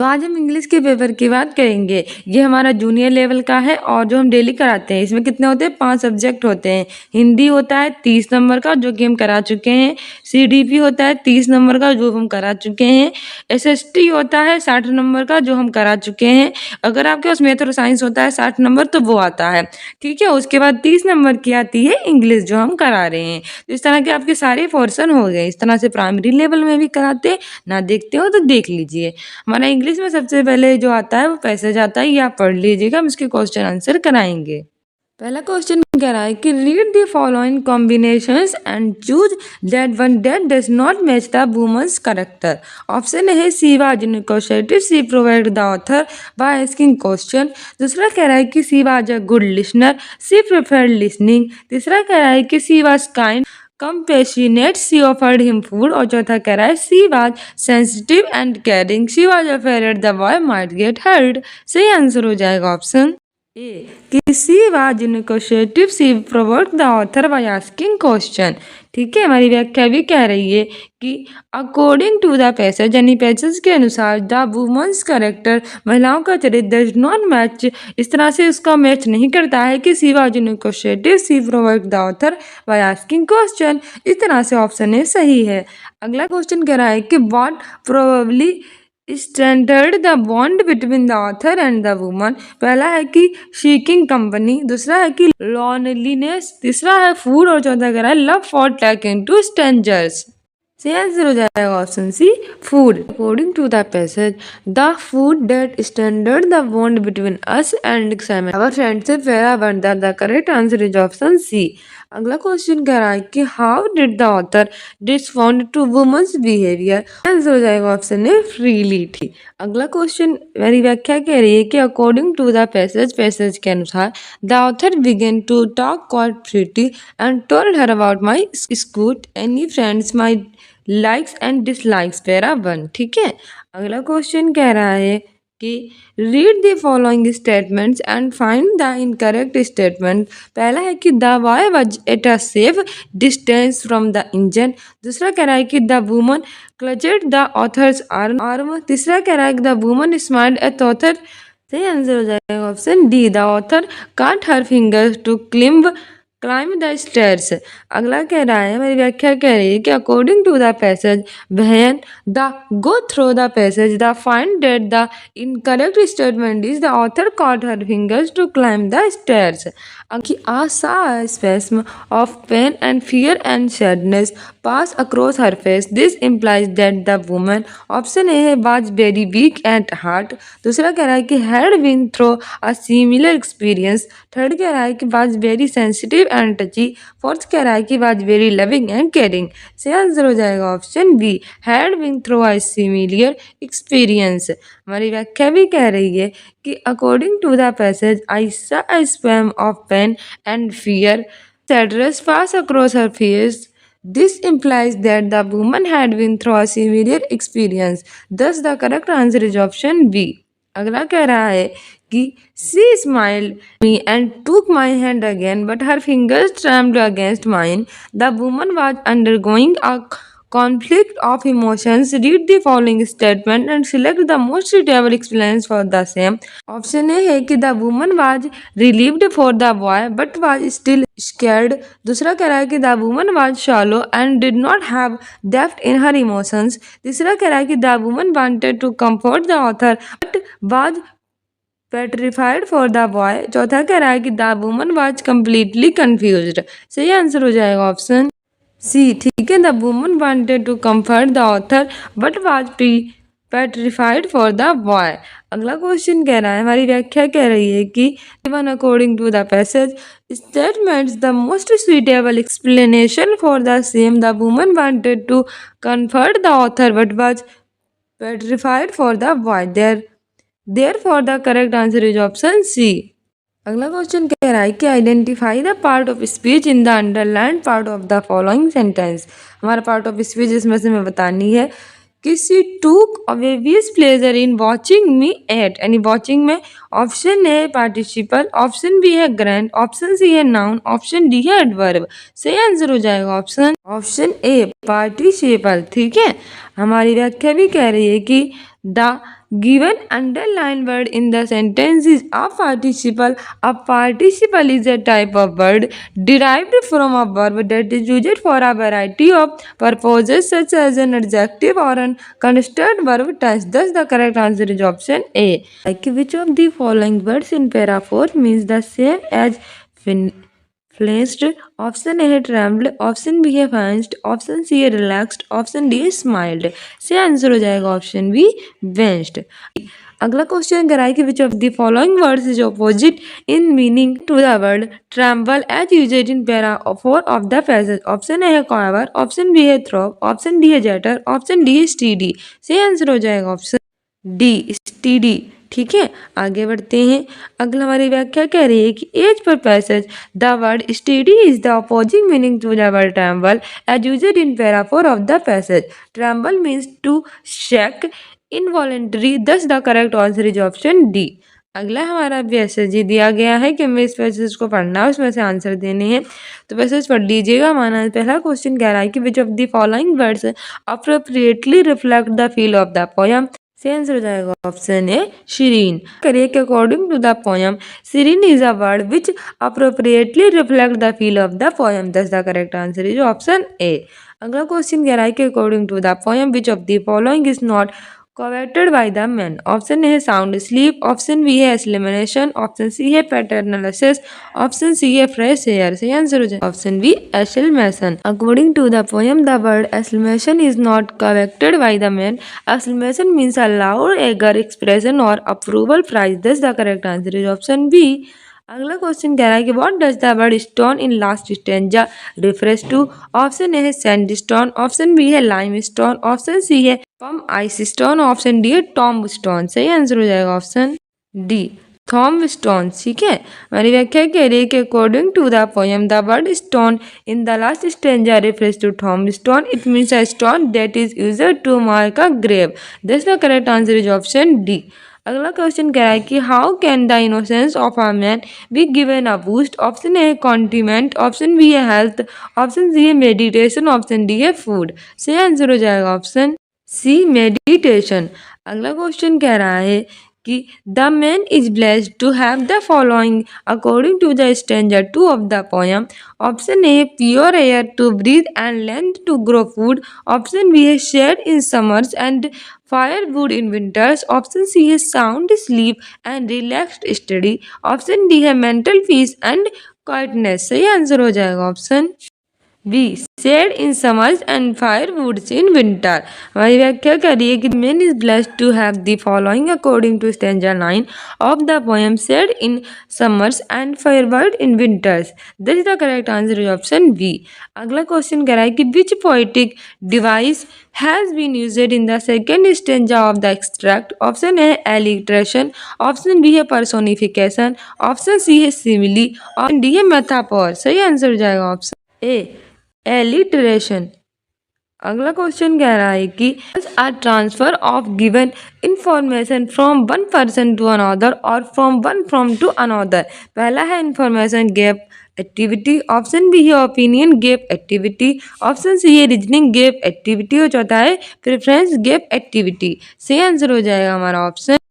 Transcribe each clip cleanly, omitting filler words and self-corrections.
तो आज हम इंग्लिश के पेपर की बात करेंगे। ये हमारा जूनियर लेवल का है और जो हम डेली कराते हैं इसमें कितने होते हैं, 5 सब्जेक्ट होते हैं। हिंदी होता है 30 नंबर का जो कि हम करा चुके हैं। सीडीपी होता है 30 नंबर का जो हम करा चुके हैं। एसएसटी होता है 60 नंबर का जो हम करा चुके हैं। अगर आपके पास मैथ और साइंस होता है 60 नंबर तो वो आता है, ठीक है। उसके बाद 30 नंबर की आती है इंग्लिश जो हम करा रहे हैं। तो इस तरह के आपके सारे पोर्शन हो गए। इस तरह से प्राइमरी लेवल में भी कराते, ना देखते हो तो देख लीजिए। हमारा इंग्लिश में सबसे पहले जो आता है वो पैसेज आता है, ये आप पढ़ लीजिएगा, हम इसके क्वेश्चन आंसर कराएंगे। पहला क्वेश्चन कह रहा है कि read the following combinations and choose that one that does not match the woman's character. Option है she was inquisitive, she provide the author by asking question. दूसरा कह रहा है कि she was a good listener, she preferred listening. तीसरा कह रहा है कि she was kind compassionate, she offered him food। और चौथा कह रहा है she was sensitive and caring, she was afraid the boy might get hurt. सही आंसर हो जाएगा ऑप्शन ए कि she was inquisitive, she provoked the author by asking question. ठीक है, हमारी व्याख्या भी कह रही है कि अकॉर्डिंग टू द पैसेज, यानी पैसेज के अनुसार, द वुमन्स कैरेक्टर, महिलाओं का चरित्र, डज नॉट मैच, इस तरह से उसका मैच नहीं करता है कि she was inquisitive, she provoked the author by asking question. इस तरह से ऑप्शन ए सही है। अगला क्वेश्चन कह रहा है कि what probably standard the bond between the author and the woman. पहला है कि शीकिंग कंपनी, दूसरा है कि लॉनलीनेस, तीसरा है फूड और चौथा कह रहा है love for taking to strangers. सही आंसर हो जाएगा option C food. According to the passage, the food that standard the bond between us and Sam our friendship were a one the correct answer is option C. अगला question कह रहा है कि how did the author respond to women's behaviour. Answer हो जाएगा option ए freely. ठीक, अगला question मेरी व्याख्या कह रही है कि according to the passage, passage के अनुसार, the author began to talk quite freely and told her about my school, any friends, my likes and dislikes, para 1। ठीक है, अगला क्वेश्चन कह रहा है कि read the following statements and find the incorrect statement. पहला है कि the boy was at a safe distance from the engine. दूसरा कह रहा है कि the woman क्लचड the author's arm. तीसरा कह रहा है कि the woman smiled at author. सही आंसर हो जाएगा option D, the author cut her fingers to climb the stairs. अगला कह रहा है, मेरी व्याख्या कह रही है कि according to the passage, when the go through the passage, the find that the incorrect statement is the author caught her fingers to climb the stairs. A spasm of pain and fear and sadness pass across her face. This implies that the woman, option A है, was very weak at heart। दूसरा कह रहा है कि had been through a similar experience। Third कह रहा है कि was very sensitive and touchy। Fourth कह रहा है कि was very loving and caring। सही आंसर हो जाएगा option B, had been through a similar experience। हमारी व्याख्या भी कह रही है कि according to the passage, I saw a spasm of pain and fear, sadness pass across her face। This implies that the woman had been through a similar experience। Thus the correct answer is option B। अगला कह रहा है कि she smiled me and took my hand again, but her fingers trembled against mine। The woman was undergoing a conflict of emotions। Read the following statement and select the most suitable explanation for the same। Option A है कि the woman was relieved for the boy but was still scared। दूसरा कह रहा है कि the woman was shallow and did not have depth in her emotions। तीसरा कह रहा है कि the woman wanted to comfort the author but was petrified for the boy। चौथा कह रहा है कि the woman was completely confused। सही आंसर हो जाएगा ऑप्शन सी। ठीक है, the woman wanted to comfort the author but was petrified for the boy. अगला क्वेश्चन कह रहा है, हमारी व्याख्या कह रही है कि even according to the passage statements the most suitable explanation for the same, the woman wanted to comfort the author but was petrified for the boy. Therefore the correct answer is option C. अगला question कह रहा है कि identify the part of speech in the underline part of the following sentence. हमारा part of speech इसमें से मैं बतानी है कि she took obvious pleasure in watching me at, यानी वॉचिंग में option A participle, option B है ग्रैंड, ऑप्शन सी है नाउन, ऑप्शन डी है एडवर्ब। सही आंसर हो जाएगा ऑप्शन ए पार्टिसिपल। ठीक है, हमारी व्याख्या भी कह रही है कि The given underlined word in the sentence is a participle. A participle is a type of word derived from a verb that is used for a variety of purposes such as an adjective or an construct verb tense. Thus, the correct answer is option A. Like which of the following words in para 4 means the same as flinched? Option A है tremble, option B है fenced, option C है relaxed, option D है smiled. से answer हो जाएगा option B वेंस्ड। अगला question करा है कि which of the following words is opposite in meaning to the word tremble as used in para 4 of the passage. Option A है कॉवर, ऑप्शन बी है थ्रोप, ऑप्शन डी है jitter, option D है steady. से answer हो जाएगा option D steady. ठीक है, आगे बढ़ते हैं। अगला हमारी व्याख्या कह रही है कि as per passage the word steady is the opposing meaning to the word tremble as used in para 4 of the passage. Tremble means to shake involuntary, thus the correct answer is option D. अगला हमारा passage दिया गया है कि हमें इस passage को पढ़ना है, उसमें से आंसर देने हैं। तो पैसेज पढ़ लीजिएगा। हमारा पहला क्वेश्चन कह रहा है कि which of the following words appropriately reflect the feel of the poem. So answer हो जाएगा ऑप्शन ए शिरीन। करिए कि according to the poem serene is a word which appropriately reflect the feel of the poem. Thus the correct answer is option A. अगला question कह रहा है कि according to the poem which of the following is not coveted by the men। Option A है sound sleep, option B है एस्लिमिनेशन, option C है पैटर्नलिसिस, option C है fresh air. से आंसर हो जाए option B acclamation. According to the poem the word acclamation is not coveted by the man. Acclamation means a loud eager expression और approval praise. Thus the correct answer is option B. अगला question कह रहा है कि what does the word stone in last stanza refers to. Option A है sandstone, option B है limestone, option C है pumice stone, option D है tomb stone. सही आंसर हो जाएगा ऑप्शन डी थॉम्ब स्टोन। ठीक है, हमारी व्याख्या कह रही है कि according to the poem the word stone in the last stanza refers to tombstone. It means a stone that is used to mark a grave. This the correct answer is option D. अगला question कह रहा है कि how can the innocence of a man be given a boost. Option A है contentment, option B है health, option C है meditation, option D है food. सही आंसर हो जाएगा ऑप्शन सी मेडिटेशन। अगला क्वेश्चन कह रहा है कि the man is blessed to have the following according to the stanza 2 of the poem. Option A pure air to breathe and land to grow food, option B है shade in summers and firewood in winters, option C है sound sleep and relaxed study, option D है mental peace and quietness. सही answer हो जाएगा option B shade in summers and firewoods in winter. हमारी व्याख्या करिए कि man is blessed to have the following according to stanza 9 of the poem shade in summers and firewood in winters. This is the correct answer is option B. अगला question कह रहा है कि which poetic device has been used in the second stanza of the extract. Option A है alliteration, option B है personification, option C है simile, option D है metaphor. सही आंसर हो जाएगा ऑप्शन ए एलिट्रेशन। अगला क्वेश्चन कह रहा है कि a transfer of given information from one person to another or from one from to another. पहला है information gap activity, option B है opinion gap activity, option C है रीजनिंग गैप एक्टिविटी और चौथा है प्रेफरेंस गैप एक्टिविटी। सही answer हो जाएगा हमारा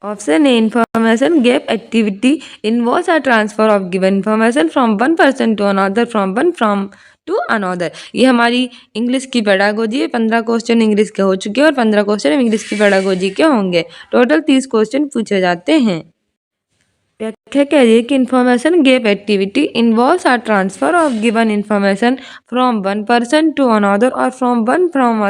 option A information gap activity involves a transfer of given information from one person to another from one from to another. ये हमारी इंग्लिश की पेडागोजी है। 15 क्वेश्चन इंग्लिश के हो चुके हैं और 15 क्वेश्चन इंग्लिश की पेडागोजी के होंगे। टोटल 30 क्वेश्चन पूछे जाते हैं। व्याख्या कह रही है कि information gap activity involves are transfer of given information from one person to another or from one from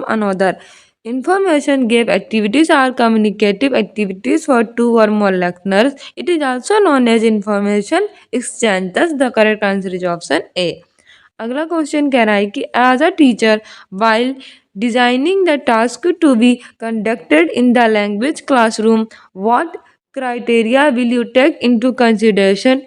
another. Information gap activities are communicative activities for two or more learners. It is also known as information exchange. Thus, the correct answer is option A. अगला question कह रहा है कि as a teacher while designing the task to be conducted in the language classroom, what criteria will you take into consideration?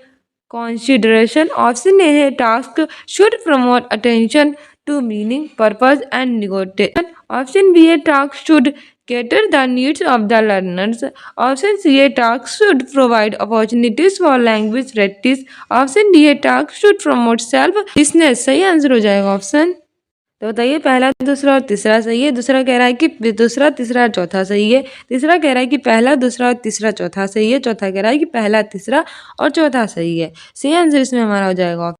Option A है task should promote attention to meaning, purpose and negotiation. Option B है task should cater the needs of the learners. Option C है task should provide opportunities for language practice. Option D है task should promote self-business। सही answer हो जाएगा option तो बताइए पहला, दूसरा और तीसरा सही है। दूसरा कह रहा है कि दूसरा, तीसरा, चौथा सही है। तीसरा कह रहा है कि पहला, दूसरा और तीसरा, चौथा सही है। चौथा कह रहा है कि पहला, तीसरा और चौथा सही है। सही आंसर इसमें हमारा हो जाएगा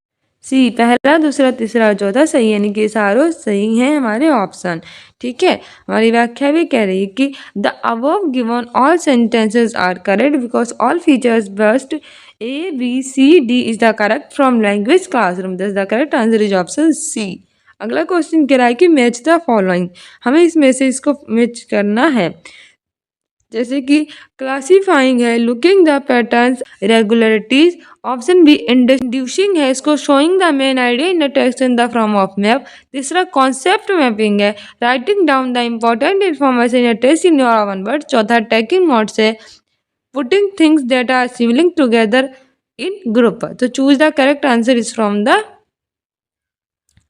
सी, पहला, दूसरा, तीसरा और चौथा सही है, यानी कि सारों सही हैं हमारे ऑप्शन। ठीक है, हमारी व्याख्या भी कह रही है कि the above given all sentences are correct because all features best A B C D is the correct from language classroom, thus the correct answer is option C. अगला क्वेश्चन कह रहा है कि मैच द फॉलोइंग, हमें इसमें से इसको match करना है। जैसे कि क्लासीफाइंग है, looking the patterns, regularities, option B inducing है, इसको showing the main idea in the text in the form of map. तीसरा कॉन्सेप्ट मैपिंग है, writing down the important information in text in your own word. चौथा taking notes है, putting things that are similar together in group. तो choose the correct answer is from the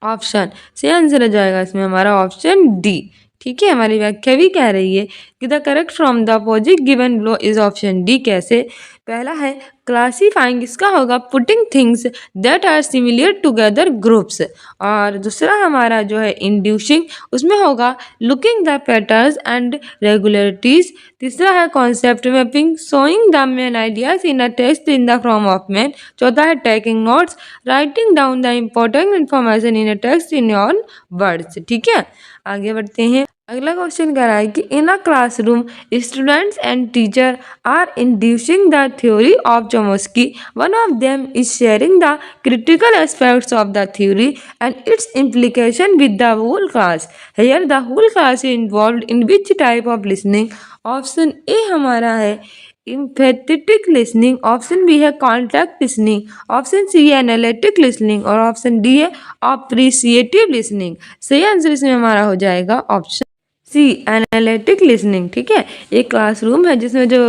option. सही answer आ जाएगा इसमें हमारा option D. ठीक है, हमारी व्याख्या भी कह रही है कि the correct from the opposite given below is option D. कैसे? पहला है क्लासीफाइंग, इसका होगा putting things that are similar together groups. और दूसरा हमारा जो है इंड्यूसिंग, उसमें होगा looking the patterns and regularities. तीसरा है concept mapping, showing the main ideas in a text in the form of man. चौथा है taking notes, writing down the important information in a text in your words. ठीक है, आगे बढ़ते हैं। अगला क्वेश्चन कह रहा है कि in a classroom students and teacher are inducing the theory of Chomsky, one of them is sharing the critical aspects of the theory and its implication with the whole class. Here the whole class is involved in which type of listening? Option A हमारा है empathetic listening, option B है contact listening, option C है analytic listening और option D है अप्रिसिएटिव listening. सही answer इसमें हमारा हो जाएगा ऑप्शन सी, एनालिटिक लिसनिंग। ठीक है, एक क्लासरूम है जिसमें जो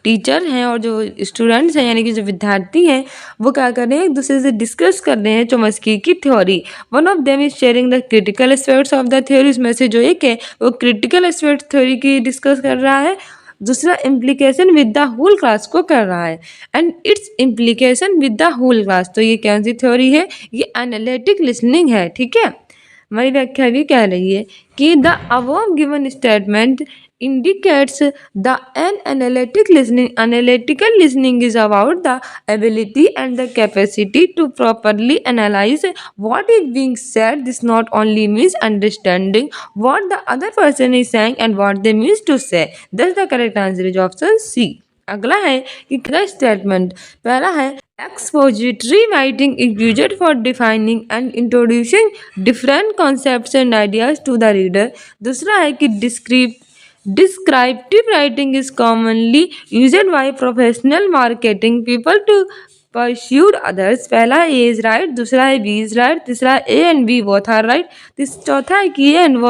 टीचर हैं और जो स्टूडेंट्स हैं यानी कि जो विद्यार्थी हैं वो क्या कर रहे हैं, एक दूसरे से डिस्कस कर रहे हैं चोम्स्की की theory. One of them is sharing the critical aspects of the theory, इसमें से जो एक है वो क्रिटिकल एस्पेक्ट थ्योरी की डिस्कस कर रहा है। दूसरा implication with the whole class को कर रहा है and its implication with the whole class. तो ये कौन सी थ्योरी है? ये एनालिटिक लिसनिंग है। ठीक है, हमारी व्याख्या भी कह रही है कि the above given statement indicates the an analytic listening. Analytical listening is about the ability and the capacity to properly analyze what is being said. This not only means understanding what the other person is saying and what they means to say. Thus the correct answer is option C. अगला है कि statement, पहला है expository writing is used for defining and introducing different concepts and ideas to the reader. दूसरा है कि descriptive writing is commonly used by professional marketing people to pursue others. पहला है A is right, दूसरा है B is right, तीसरा A and B both are right, चौथा है कि A and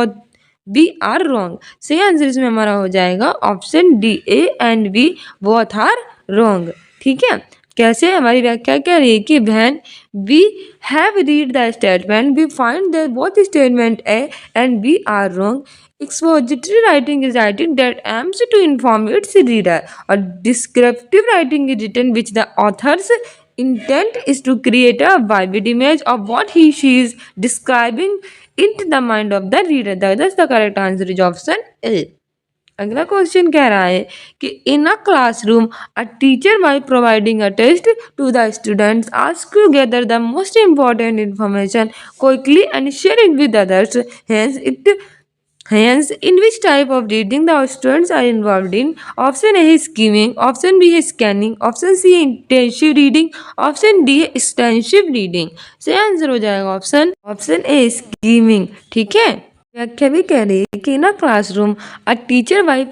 B are wrong. सही आंसर इसमें हमारा हो जाएगा option D, A and B both are wrong. ठीक है, कैसे? हमारी व्याख्या कह रही है कि when we have read the statement we find that both statement A and B are wrong. Expository writing is writing that aims to inform its reader, or descriptive writing is written which the author's intent is to create a vivid image of what she is describing into the mind of the reader. Thus the correct answer is option A. अगला question कह रहा है कि in a classroom a teacher by providing a test to the students ask to gather the most important information quickly and share it with others. Hence, in which type of reading the students are involved in? Option A is skimming, option B is scanning, option C is intensive reading, option D है extensive reading. सही answer हो जाएगा option ए skimming. ठीक है, व्याख्या भी कह रही है कि in a classroom a teacher by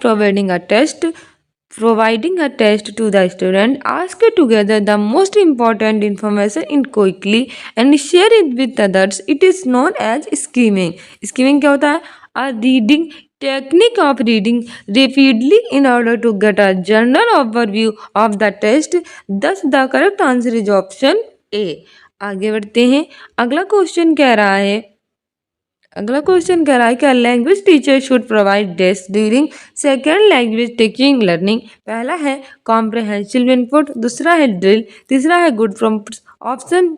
providing a test to the student ask together the most important information in quickly and share it with others. It is known as skimming. Skimming क्या होता है? A reading technique of reading rapidly in order to get a general overview of the test. Thus the correct answer is option A. आगे बढ़ते हैं। अगला question कह रहा है कि language teacher should provide test during second language teaching learning. पहला है कॉम्प्रहेंसिव इनपुट, दूसरा है ड्रिल, तीसरा है गुड प्रॉम्प्ट्स, ऑप्शन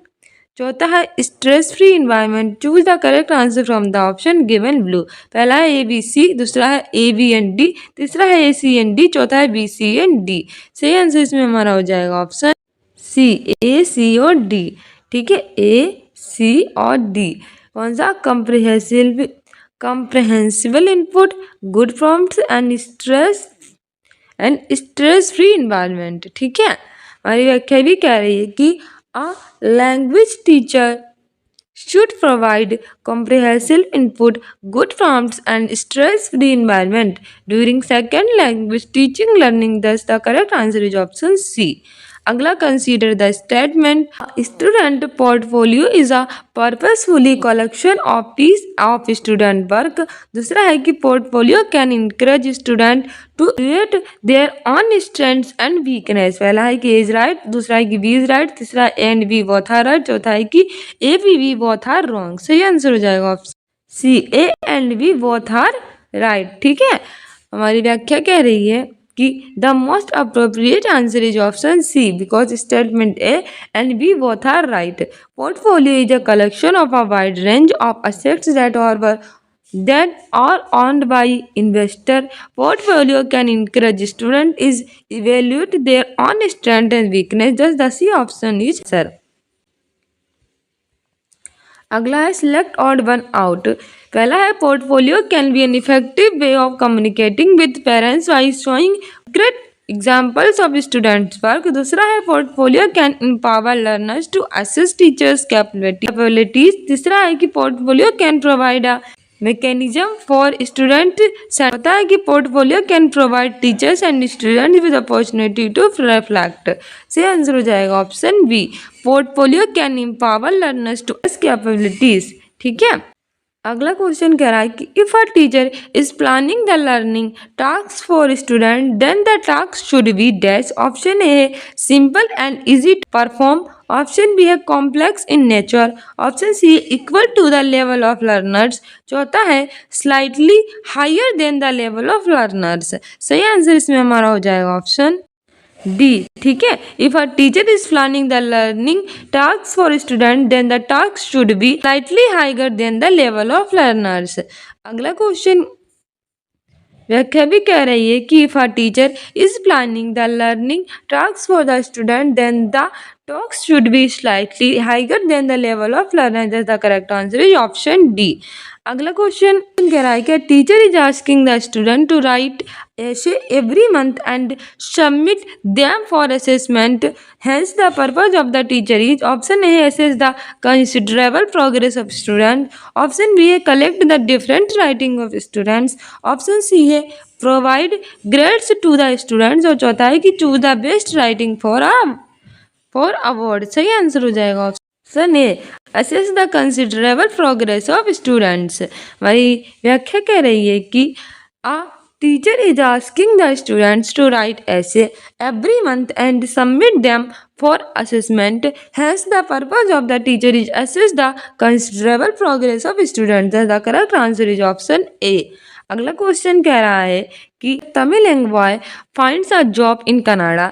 चौथा है stress free environment. Choose the correct answer from the option given blue. पहला है ए बी सी, दूसरा है ए बी एंड डी, तीसरा है ए सी एंड डी, चौथा है बी सी एंड डी। सही आंसर इसमें हमारा हो जाएगा ऑप्शन सी, ए सी और डी। ठीक है, ए सी और डी। कौन सा? comprehensible input, good prompts and stress free environment. ठीक है, हमारी व्याख्या भी कह रही है कि a language teacher should provide comprehensive input, good prompts and stress-free environment during second language teaching learning. Thus, the correct answer is option C. अगला consider the statement student portfolio is a purposefully collection of piece of student work. दूसरा है कि portfolio can encourage student to create their own strengths and weakness. पहला है कि is right, दूसरा है कि बी इज राइट, तीसरा A and B both are right, चौथा है कि A B both are wrong. सही आंसर हो जाएगा option C, A and B both are right. ठीक है, हमारी व्याख्या कह रही है कि the most appropriate answer is option C because statement A and B both are right. Portfolio is a collection of a wide range of assets that are owned by investor. Portfolio can encourage student is evaluate their own strength and weakness. Thus the C option is sir. अगला है select odd one out. पहला है portfolio can be an effective way of communicating with parents by showing great examples of students work. दूसरा है portfolio can empower learners to assess teachers capabilities. तीसरा है कि portfolio can provide a mechanism for student. होता है कि portfolio can provide teachers and student with opportunity to reflect. सही answer हो जाएगा option B, portfolio can empower learners to capabilities. ठीक है, अगला क्वेश्चन कह रहा है कि if a teacher is planning the learning task for student then the task should be dash. Option A है simple and easy to perform, option B है complex in nature, option C equal to the level of learners, चौथा है slightly higher than the level of learners. सही answer इसमें हमारा हो जाएगा option D. ठीक है, if a teacher is planning the learning task for student then the task should be slightly higher than the level of learners. अगला question व्याख्या भी कह रही है कि if a teacher is planning the learning task for the student then the task should be slightly higher than the level of learner. The correct answer is option D. अगला question कह रहा है कि teacher is asking the student to write essay every month and submit them for assessment. Hence the purpose of the teacher is option A assess the considerable progress of student, option B collect the different writing of students, option C है provide grades to the students और चौथा है कि choose the best writing for award। सही answer हो जाएगा option A assess the considerable progress of students। हमारी व्याख्या कह रही है कि a teacher is asking the students to write essay every month and submit them for assessment. Hence the purpose of the teacher is assess the considerable progress of students. The correct answer is option A. अगला question कह रहा है कि Tamil young boy finds a job in Canada.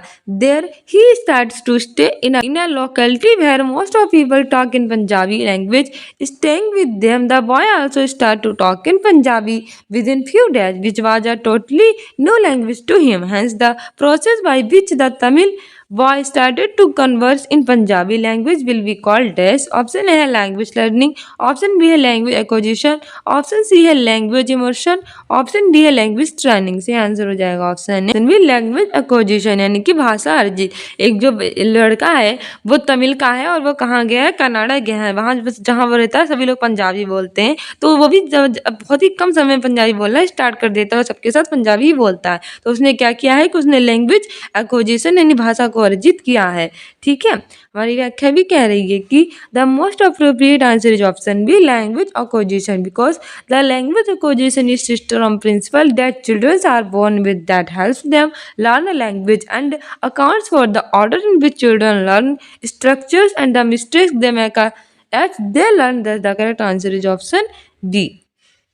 There he starts to stay in a locality where most of people talk in Punjabi language. Staying with them, the boy also start to talk in Punjabi within few days, which was a totally new language to him. Hence, the process by which the Tamil boy started to converse in Punjabi language will be called dash. Option A है language learning, option B है language acquisition, option C है language immersion, option D है language training। से answer हो जाएगा option a language acquisition यानी कि भाषा अर्जित। एक जो लड़का है वो तमिल का है और वो कहाँ गया है, कनाडा गया है। वहाँ जहाँ वो रहता है सभी लोग पंजाबी बोलते हैं, तो वो भी बहुत ही कम समय में पंजाबी बोलना स्टार्ट कर देता है और सबके साथ पंजाबी ही बोलता है। तो उसने क्या किया है कि उसने लैंग्वेज एक्विजिशन यानी भाषा को अर्जित किया है। ठीक है, हमारी व्याख्या भी कह रही है कि the most appropriate answer is option B language acquisition because the language acquisition is system of principle that children are born with that helps them learn a language and accounts for the order in which children learn structures and the mistakes they make as they learn. Thus the correct answer is option D.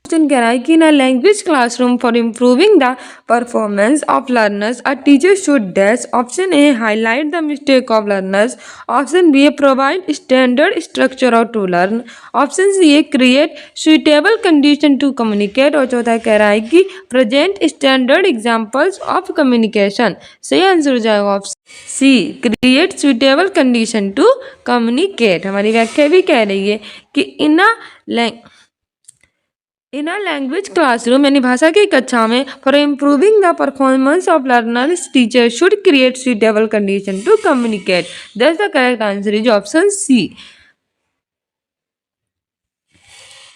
Question कह रहा है कि in a language classroom for improving the performance of learners a teacher should dash option A highlight the mistake of learners, option B provide standard structure to learn, option C create suitable condition to communicate, और चौथा कह रहा है कि present standard examples of communication. सही answer हो जाएगा option C create suitable condition to communicate. हमारी व्याख्या भी कह रही है कि इन अ लैंग्वेज क्लासरूम यानी भाषा की कक्षा में for improving the performance of learners teacher should create suitable condition to communicate. That's the correct answer is option C.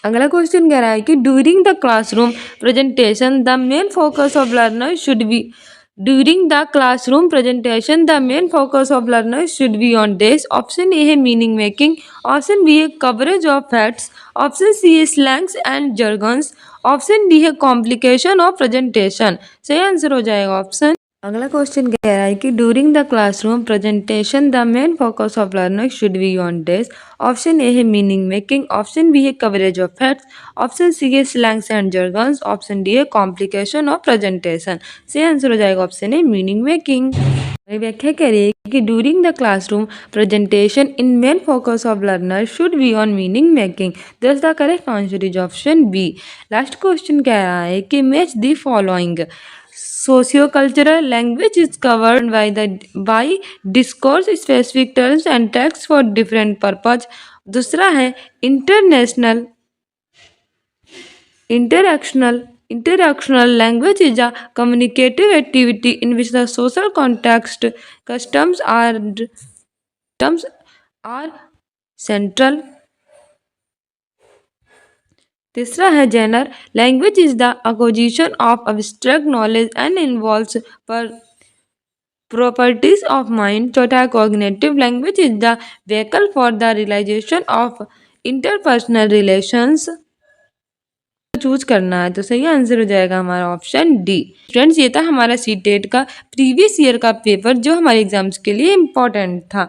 अगला क्वेश्चन कह रहा है कि during the classroom presentation the main focus of learner should be during the classroom presentation the main focus of learner should be on this, option A है meaning making, option B है coverage of facts, option C है slangs and jargons, option D है complication of presentation. सही answer हो जाएगा option. अगला question कह रहा है कि during the classroom presentation the main focus of learner should be on this, option A है मीनिंग मेकिंग, ऑप्शन बी है coverage of facts, option C है slangs and jargons, option D है complication of presentation. सही answer हो जाएगा option a meaning making. व्याख्या कह रही है कि during the classroom presentation in main focus of learner should be on meaning making. Thus the correct answer is option B. Last question कह रहा है कि match the following socio-cultural language is covered by discourse specific terms and texts for different purpose। दूसरा है interactional language is a communicative activity in which the social context customs are central। तीसरा है general language is the acquisition of abstract knowledge and involves properties of mind. चौथा है cognitive language is the vehicle for the realization of interpersonal relations. Choose करना है तो सही answer हो जाएगा हमारा ऑप्शन डी। फ्रेंड्स ये था हमारा सीटेट का प्रीवियस ईयर का पेपर जो हमारे एग्जाम्स के लिए इम्पोर्टेंट था।